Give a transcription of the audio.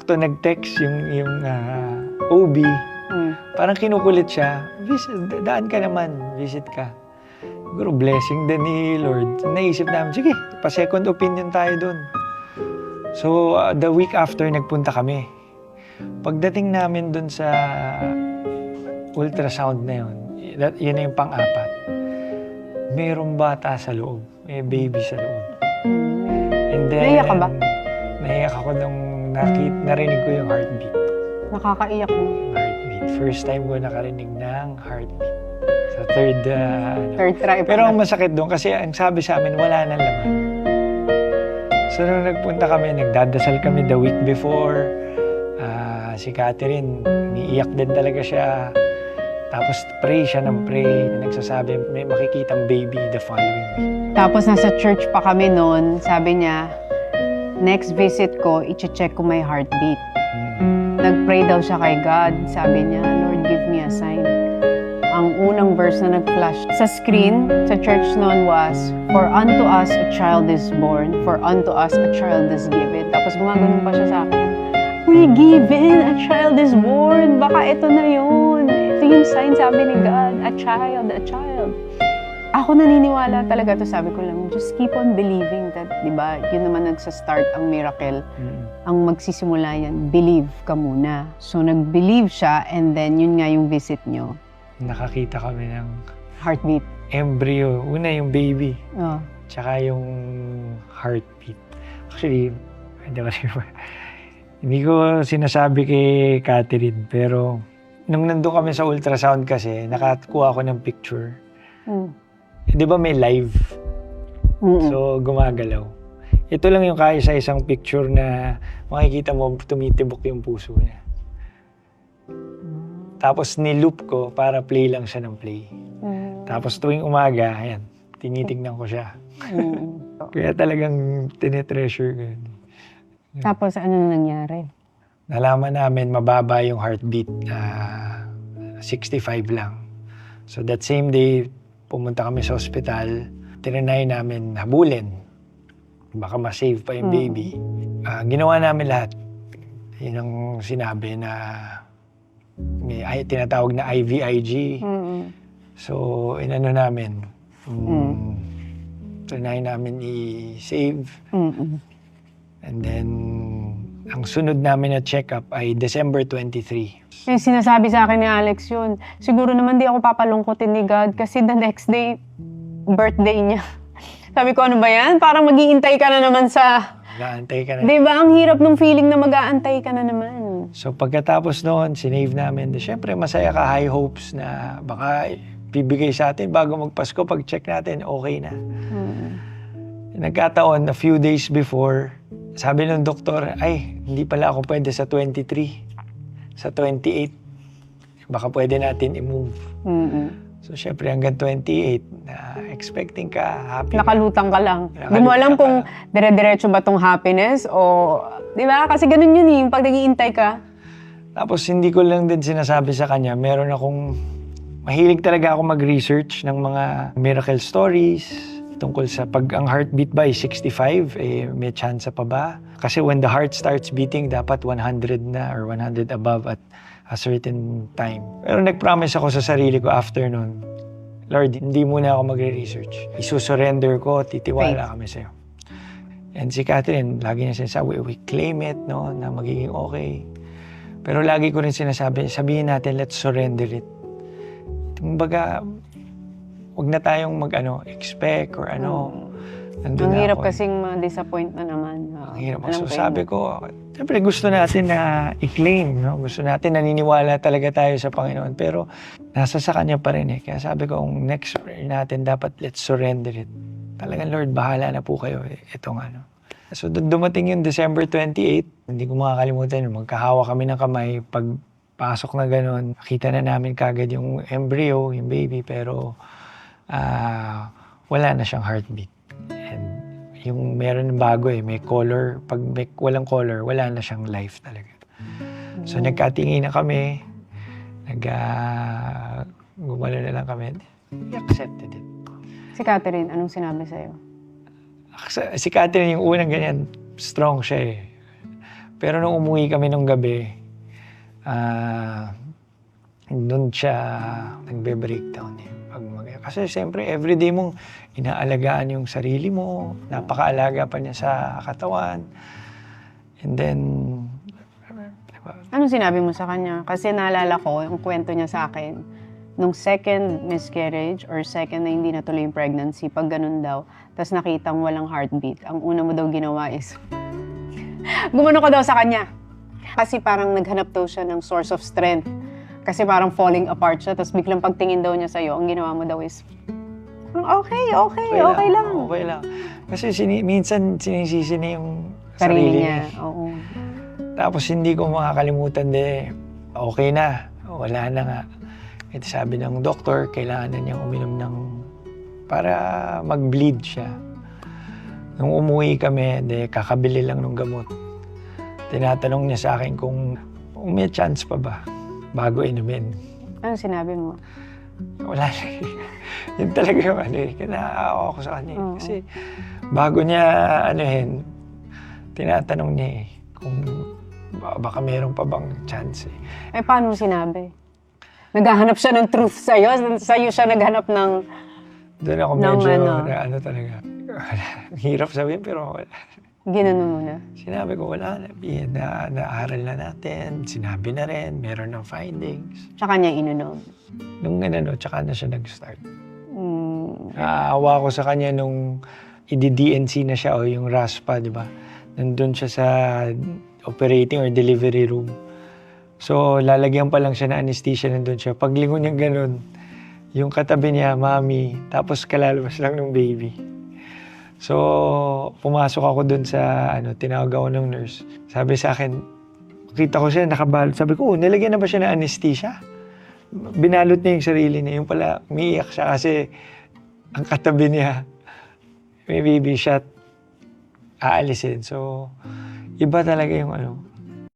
sakto nag-text yung OB. Parang kinukulit siya, daan ka naman, visit ka. Siguro blessing din ni Lord. Naisip namin, sige, pa-second opinion tayo dun. So, the week after, nagpunta kami. Pagdating namin dun sa ultrasound na yun, yun na yung pang-apat. Mayroong bata sa loob, may baby sa loob. And then, naiyak ka ba? Naiyak ako nung narinig ko yung heartbeat. Nakakaiyak mo. Heartbeat. First time ko nakarinig ng heartbeat. Sa third try. Pero ang masakit doon kasi ang sabi sa amin, wala nang laman. So nung nagpunta kami, nagdadasal kami the week before. Si Catherine, niiyak din talaga siya. Tapos pray siya ng pray. Nagsasabi, may makikitang baby the following week. Tapos nasa church pa kami noon, sabi niya, next visit ko, i-check ko my heartbeat. Nag-pray daw siya kay God. Sabi niya, Lord, give me a sign. Ang unang verse na nag-flash sa screen, sa church noon was, for unto us a child is born, for unto us a child is given. Tapos gumagano'n pa siya sa akin, we given, a child is born. Baka ito na yun. Ito yung sign, sabi ni God, a child, a child. Ako naniniwala talaga to, sabi ko lang, just keep on believing that, di ba, yun naman nagsa-start ang miracle. Ang magsisimula yan, believe ka muna. So nag-believe siya, and then yun nga yung visit nyo. Nakakita kami ng Heartbeat. embryo. Una yung baby, Oh. tsaka yung heartbeat. Actually, hindi ko sinasabi kay Catherine, pero nung nandun kami sa ultrasound kasi, nakakuha ako ng picture. Di ba may live? So, gumagalaw. Ito lang yung kaya sa isang picture na makikita mo tumitibok yung puso niya. Tapos niloop ko para play lang siya ng play. Tapos tuwing umaga, ayan, tinitignan ko siya. Kaya talagang tinetreasure ko yun. Tapos ano na nangyari? Nalaman namin mababa yung heartbeat, 65 lang. So that same day, pumunta kami sa ospital, tinanay namin habulin. Baka ma-save pa yung baby. Ginawa namin lahat. Yun ang sinabi na may tinatawag na IVIG. So, inano namin. Tinanay namin i-save. And then, ang sunod namin na check-up ay December 23. Yung sinasabi sa akin ni Alex yun, siguro naman di ako papalungkotin ni God kasi the next day, birthday niya. Sabi ko, ano ba yan? Parang mag-iintay ka na naman sa... Mag-aantay ka na. Diba, ang hirap ng feeling na mag-aantay ka na naman. So pagkatapos noon, sinave namin. Siyempre, masaya ka, high hopes na baka bibigay sa atin bago magpasko. Pag-check natin, okay na. Nagkataon, a few days before, sabi ng doktor, ay, hindi pala ako pwede sa 23. Sa 28, baka pwede natin i-move. So, syempre, hanggang 28, expecting ka, happy. Nakalutang ka lang. Hindi mo alam kung dire-diretso ba tong happiness o... Di ba? Kasi ganun yun eh, pag nag-iintay ka. Tapos, hindi ko lang din sinasabi sa kanya, meron akong... Mahilig talaga ako mag-research ng mga miracle stories tungkol sa pag ang heartbeat ba ay 65, eh, may chance pa ba? Kasi when the heart starts beating, dapat 100 na or 100 above at a certain time. Pero nag-promise ako sa sarili ko after nun, Lord, hindi muna ako magre-research. Isusurrender ko, titiwala kami sa'yo. And si Catherine, lagi niya sinasabi, we claim it, no, na magiging okay. Pero lagi ko rin sinasabi, sabihin natin, let's surrender it. Kumbaga, huwag na tayong expect or ano. Ang hirap kasing ma-disappoint na naman. Ang hirap. So sabi ko, siyempre gusto natin na i-claim, no? Gusto natin, naniniwala talaga tayo sa Panginoon. Pero nasa sa Kanya pa rin eh. Kaya sabi ko, ang next prayer natin, dapat let's surrender it. Talagang Lord, bahala na po kayo. Itong ano. So dumating yung December 28, hindi ko makakalimutan yun. Magkahawa kami ng kamay. Pagpasok na gano'n, nakita na namin kagad yung embryo, yung baby, pero wala na siyang heartbeat. And yung meron bago may color. Pag may walang color, wala na siyang life talaga. So nagkatingin na kami, gumalo na lang kami. We accepted it. Si Catherine, anong sinabi sa'yo? Si Catherine yung unang ganyan, strong siya eh. Pero nung umuwi kami nung gabi, doon siya nagbe-breakdown eh. Kasi siyempre, everyday mong inaalagaan yung sarili mo, napakaalaga pa niya sa katawan. And then, diba? Anong sinabi mo sa kanya? Kasi naalala ko, yung kwento niya sa akin, nung second miscarriage or second na hindi natuloy yung pregnancy, pag ganun daw, tapos nakitang walang heartbeat, ang una mo daw ginawa is, gumano ka daw sa kanya. Kasi parang naghanap daw siya ng source of strength. Kasi parang falling apart siya, tapos biglang pagtingin daw niya sa'yo, ang ginawa mo daw is, okay lang. Okay lang. Kasi minsan sinisisi niya yung Sarili niya. Oo. Tapos hindi ko makakalimutan okay na, wala na nga. Ito sabi ng doktor, kailangan na niyang uminom ng para mag-bleed siya. Nung umuwi kami, kakabili lang ng gamot. Tinatanong niya sa akin kung may chance pa ba bago inumin. Anong sinabi mo? Wala na. Yun talaga yung kinaawa ko sa kanya. Oo. Kasi bago niya tinatanong niya kung baka meron pa bang chance eh. Paano mo sinabi? Naghahanap siya ng truth sa'yo? Sa'yo siya naghanap ng... Doon ako medyo talaga. Hirap sabihin pero wala. Ginanon mo na? Sinabi ko wala na. Naaral na natin. Sinabi na rin. Meron ng findings. Tsaka niya inunom? Nung tsaka na siya nag-start. Naawa ko sa kanya nung i-DNC na siya o yung RASPA, di ba? Nandun siya sa operating or delivery room. So, lalagyan pa lang siya na anesthesia, nandun siya. Paglingon niya ganun, yung katabi niya, mami, tapos kalalabas lang ng baby. So, pumasok ako dun sa, tinawag ako ng nurse. Sabi sa akin, kita ko siya, nakabalot. Sabi ko, nilagyan na ba siya ng anesthesia? Binalot niya yung sarili niya. Yung pala, umiiyak siya kasi ang katabi niya, may baby shot, aalisin. So, iba talaga yung